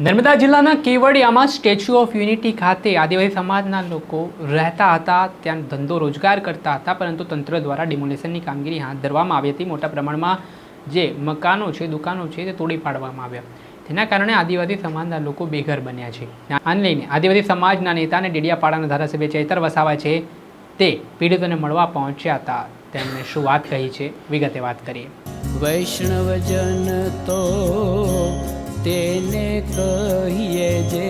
નર્મદા જિલ્લાના કેવડિયામાં statue of unity ખાતે આદિવાસી સમાજના લોકો રહેતા હતા, ત્યાં ધંધો રોજગાર કરતા હતા, પરંતુ તંત્ર દ્વારા ડિમોલેશનની કામગીરી હાથ ધરવામાં આવી હતી. મોટા પ્રમાણમાં જે મકાનો છે, દુકાનો છે, તે તોડી પાડવામાં આવ્યા. તેના કારણે આદિવાસી સમાજના લોકો બેઘર બન્યા છે. આને લઈને આદિવાસી સમાજના નેતા અને ડેડિયાપાડાના ધારાસભ્ય ચૈતર વસાવા છે તે પીડિતોને મળવા પહોંચ્યા હતા. તેમણે શું વાત કહી છે, વિગતે વાત કરીએ. વૈષ્ણવજન તો તેને કહીએ જે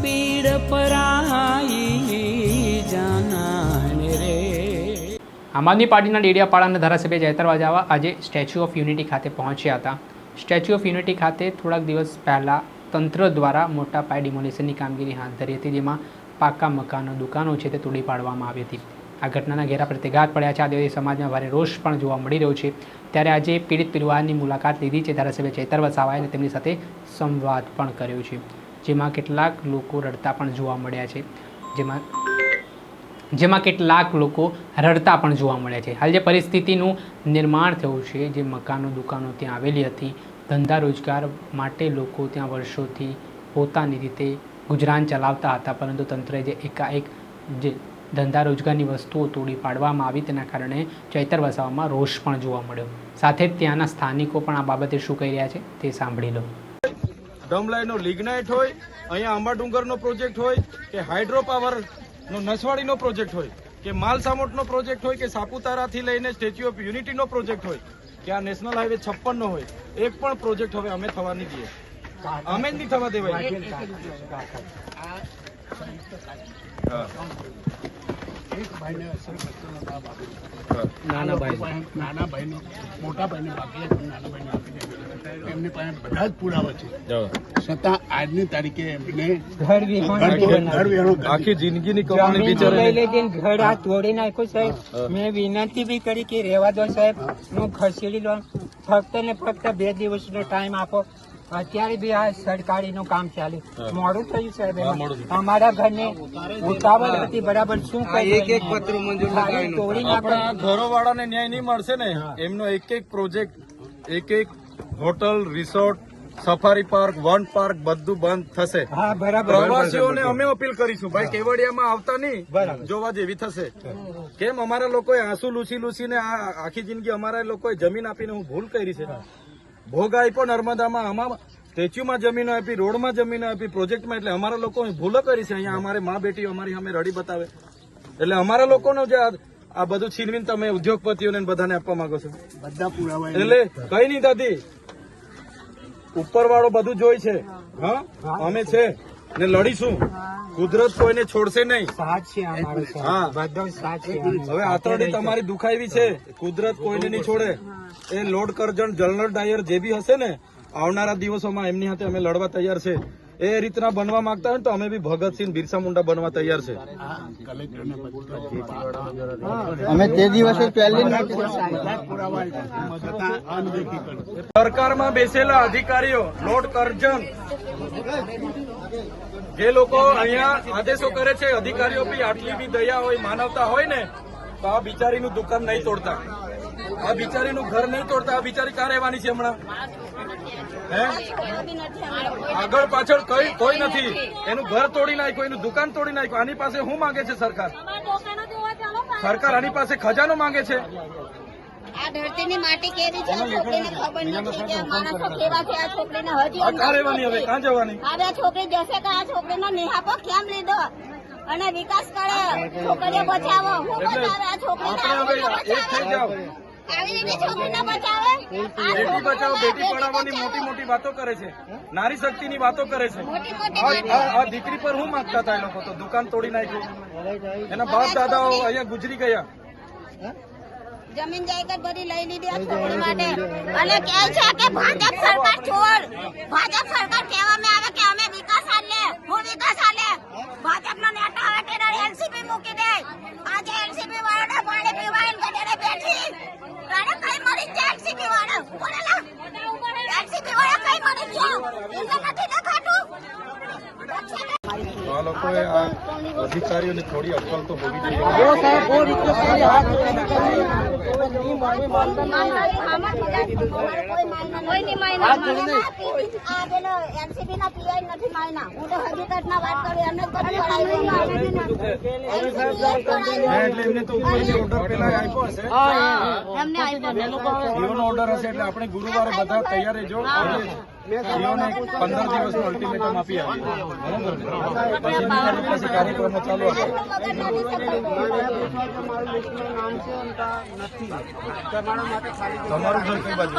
પીડ પરાઈ જાનાને રે. આમ આદમી પાર્ટીના ડેડિયાપાડાના ધારાસભ્ય ચૈતર વસાવા આજે સ્ટેચ્યુ ઓફ યુનિટી ખાતે પહોંચ્યા હતા. સ્ટેચ્યુ ઓફ યુનિટી ખાતે થોડાક દિવસ પહેલાં તંત્ર દ્વારા મોટા પાયે ડિમોલેશનની કામગીરી હાથ ધરી હતી, જેમાં પાકા મકાનો, દુકાનો છે તે તોડી પાડવામાં આવી હતી. આ ઘટનાના ઘેરા પ્રત્યાઘાત પડ્યા છે. આદિવાસી સમાજમાં ભારે રોષ પણ જોવા મળી રહ્યો છે. ત્યારે આજે પીડિત પરિવારની મુલાકાત લીધી છે ધારાસભ્ય ચૈતર વસાવાએ અને તેમની સાથે સંવાદ પણ કર્યો છે, જેમાં કેટલાક લોકો રડતા પણ જોવા મળ્યા છે. જેમાં કેટલાક લોકો રડતા પણ જોવા મળ્યા છે. હાલ જે પરિસ્થિતિનું નિર્માણ થયું છે, જે મકાનો, દુકાનો ત્યાં આવેલી હતી, ધંધા રોજગાર માટે લોકો ત્યાં વર્ષોથી પોતાની રીતે ગુજરાન ચલાવતા હતા, પરંતુ તંત્રએ જે એકાએક જે ધંધા રોજગારની વસ્તુઓ તોડી પાડવામાં આવી, તેના કારણે ચૈતર વસાવામાં રોષ પણ જોવા મળ્યો. સાથે જ ત્યાંના સ્થાનિકો પણ આ બાબતે શું કહી રહ્યા છે તે સાંભળી લો. ડમલાઈનો લિગ્નાઇટ હોય, અહીંયા આંબાડુંગરનો પ્રોજેક્ટ હોય, કે હાઇડ્રો પાવરનો નસવાડીનો પ્રોજેક્ટ હોય, કે માલસામોટનો પ્રોજેક્ટ હોય, કે સાપુતારાથી લઈને સ્ટેચ્યુ ઓફ યુનિટીનો પ્રોજેક્ટ હોય, કે આ નેશનલ હાઈવે 56 નો હોય, એક પણ પ્રોજેક્ટ હવે અમે થવા નહીં દઈએ. અમે જ નહીં થવા દેવાય. નાના ભાઈને મોટા ભાઈને બાકી નાના ભાઈને આપી દે. એમની પાસે બધા જ પુરાવા છે, છતાં આજની તારીખે એમને આખી જિંદગીની કમાણી બિચારાને ઘર આ તોડી નાખ્યું સાહેબ. મેં વિનંતી બી કરી કે રહેવા દો સાહેબ, હું ખસેડી લો, ફક્ત ને ફક્ત 2 દિવસનો ટાઈમ આપો. અત્યારે બી આ સરકારીનું કામ ચાલે, મોડું થયું સાહેબ. અમારા ઘરને ઉતાવળ હતી, બરાબર. શું એક પત્ર મંજૂર તોડી આપણા ઘરોવાળાને ન્યાય નહીં મળશે ને, એમનો એક પ્રોજેક્ટ, એક hotel, resort, safari park, one park બધું બંધ થશે. હા, બરાબર. પ્રવાસીઓને અમે અપીલ કરીશું, ભાઈ કેવડિયામાં આવતા નહીં, જોવા જેવી થશે. કેમ અમારા લોકોએ આંસુ લૂસીને આખી જિંદગી અમારા લોકોએ જમીન આપીને હું ભૂલ કરી છે. ભોગ આપ્યો નર્મદામાં, આમાં સ્ટેચ્યુમાં જમીનો આપી, રોડમાં જમીનો આપી, પ્રોજેક્ટમાં. એટલે અમારા લોકો ભૂલો કરી છે. અહીંયા અમારે મા બેટીઓ અમારી સામે રડી બતાવે, એટલે અમારા લોકોનો જે આ બધું છીનવીને તમે ઉદ્યોગપતિઓને બધાને આપવા માંગો છો. બધા પુરાવા એટલે કઈ નહીં દાદી, ઉપરવાળો બધું જોઈ છે. હા, અમે છે ને લડીશું. કુદરત કોઈને છોડશે નહીં. હા, હવે આતરડી તમારી દુખાવી છે, કુદરત કોઈને નહીં છોડે. એ લોર્ડ કરજણ, જનરલ ડાયર જે બી હશે ને, આવનારા દિવસોમાં એમની સાથે અમે લડવા તૈયાર છે. એ રીતના બનવા માંગતા હોય તો અમે બી ભગતસિંહ, બિરસા મુંડા બનવા તૈયાર છે. અમે તે દિવસે સરકારમાં બેસેલા અધિકારીઓ, લોર્ડ કરજણ, જે લોકો અહીંયા આદેશો કરે છે, અધિકારીઓ બી આટલી બી દયા હોય, માનવતા હોય ને, તો આ બિચારીનું દુકાન નહીં તોડતા, આ બિચારીનું ઘર નહીં તોડતા. આ બિચારી ક્યાં રહેવાની છે હમણાં? આગળ પાછળ કોઈ નથી. એનું ઘર તોડી નાખ્યું, એનું દુકાન તોડી નાખ્યું. આની પાસે શું માંગે છે સરકાર? સરકાર આની પાસે ખજાનો માંગે છે. આ ધરતીની માટી કેવી છે, છોકરીને ખબર નથી કે માણસો કેવા છે. આ છોકરીને હજી ક્યાં રહેવાની? હવે ક્યાં જવાની? હવે આ છોકરી જશે તો આ છોકરીનો નિહાપો કેમ લીધો અને વિકાસ કરે? છોકરીઓ બચાવો. હું બચાવે આ છોકરીને? એક થઈ જાઓ. આવી રીતે છોકરીને બચાવે. બેટી બચાવો, બેટી પઢાવવાની મોટી વાતો કરે છે, નારી શક્તિની વાતો કરે છે. આ દીકરી પર હું માંગતા હતા એ લોકો? તો દુકાન તોડી નાખ્યું. એના બાપ દાદાઓ અહીંયા ગુજરી ગયા. જમીન જાયદાદ બધી લઈ લીધી આ છોકરી માટે. અને કહે છે કે ભાજપ સરકાર છોડ. ભાજપ સરકાર કહેવામાં આવે કે અમે વિકાસ આલે, હું વિકાસ આલે. ભાજપનો નેતા આવે ત્યારે એલસીબી મૂકી દે. આજે એલસીબી વાળાને પાણી પીવાય ગઢે બેઠી. તારે કઈ મરી જાય એલસીબી વાળા? બોલેલા એલસીબી વાળા કઈ મરી ગયા? એમને નથી દેખાતું. આ લોકોએ આ અધિકારીઓને થોડી અક્કલ તો હોવી જોઈએ. એટલે એમને તો ઉપરથી ઓર્ડર પેલા આપ્યો હશે, ડીઓનો ઓર્ડર હશે એટલે આપણે ગુરુવારે બધા તૈયાર રહેજો. ડીઓને 15 દિવસનો અલ્ટિમેટમ આપી આવીએ, બરાબર ને? પછી કાર્યક્રમો ચાલુ હશે. તમારું ઘર કઈ બાજુ?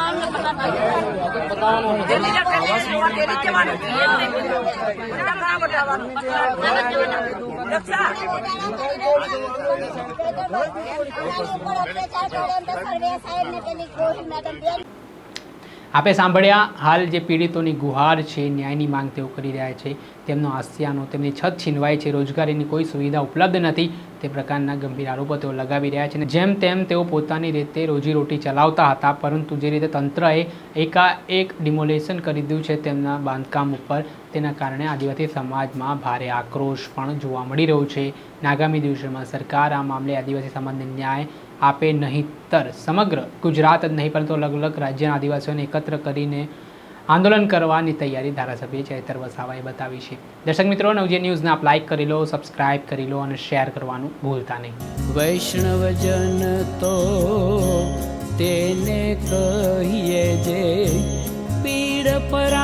આપે સાંભળ્યા હાલ જે પીડિતોની ગુહાર છે, ન્યાયની માંગ તેઓ કરી રહ્યા છે, તેમનો આસ્યાનો, તેમની છત છીનવાય છે, રોજગારીની કોઈ સુવિધા ઉપલબ્ધ નથી, તે પ્રકારના ગંભીર આરોપો તેઓ લગાવી રહ્યા છે. અને જેમ તેમ તેઓ પોતાની રીતે રોજીરોટી ચલાવતા હતા, પરંતુ જે રીતે તંત્રએ એકાએક ડિમોલેશન કરી દીધું છે તેમના બાંધકામ ઉપર, તેના કારણે આદિવાસી સમાજમાં ભારે આક્રોશ પણ જોવા મળી રહ્યો છે. આગામી દિવસોમાં સરકાર આ મામલે આદિવાસી સમાજને ન્યાય આપે, નહીંતર સમગ્ર ગુજરાત જ નહીં પરંતુ અલગ અલગ રાજ્યના આદિવાસીઓને એકત્ર કરીને આંદોલન કરવાની તૈયારી ધારાસભ્ય ચૈતર વસાવાએ બતાવી છે. દર્શક મિત્રો, નવજીવન ન્યૂઝને આપ લાઇક કરી લો, સબસ્ક્રાઇબ કરી લો અને શેર કરવાનું ભૂલતા નહીં. વૈષ્ણવજન તો તેને કહીએ જે પીડ પરા